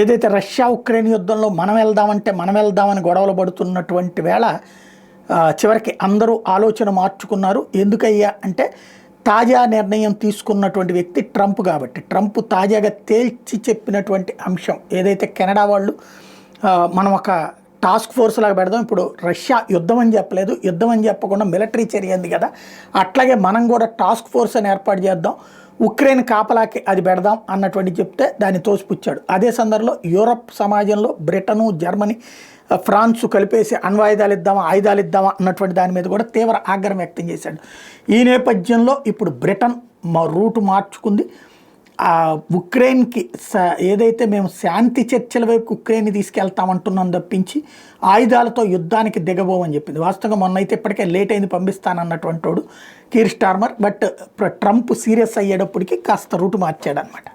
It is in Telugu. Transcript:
ఏదైతే రష్యా ఉక్రెయిన్ యుద్ధంలో మనం వెళ్దామని గొడవలు పడుతున్నటువంటి వేళ చివరికి అందరూ ఆలోచన మార్చుకున్నారు. ఎందుకయ్యా అంటే తాజా నిర్ణయం తీసుకున్నటువంటి వ్యక్తి ట్రంప్ కాబట్టి. ట్రంప్ తాజాగా తేల్చి చెప్పినటువంటి అంశం ఏదైతే కెనడా వాళ్ళు మనం ఒక టాస్క్ ఫోర్స్ లాగా పెడదాం, ఇప్పుడు రష్యా యుద్ధం అని చెప్పలేదు, యుద్ధం అని చెప్పకుండా మిలిటరీ చర్య ఉంది కదా, అట్లాగే మనం కూడా టాస్క్ ఫోర్స్ అని ఏర్పాటు చేద్దాం, ఉక్రెయిన్ కాపలాకి అది పెడదాం అన్నటువంటి చెప్తే దాన్ని తోసిపుచ్చాడు. అదే సందర్భంలో యూరప్ సమాజంలో బ్రిటను, జర్మనీ, ఫ్రాన్స్ కలిపేసి ఆయుధాలు ఇద్దామా అన్నటువంటి దాని మీద కూడా తీవ్ర ఆగ్రహం వ్యక్తం చేశాడు. ఈ నేపథ్యంలో ఇప్పుడు బ్రిటన్ రూటు మార్చుకుంది. ఉక్రెయిన్కి ఏదైతే మేము శాంతి చర్చల వైపు ఉక్రెయిన్ తీసుకెళ్తామంటున్నాం తప్పించి ఆయుధాలతో యుద్ధానికి దిగబోమని చెప్పింది. వాస్తవంగా మొన్న అయితే ఇప్పటికే లేట్ అయింది పంపిస్తానన్నటువంటి వాడు Keir Starmer. But Trump serious అయ్యేటప్పటికి కాస్త రూటు మార్చాడు అనమాట.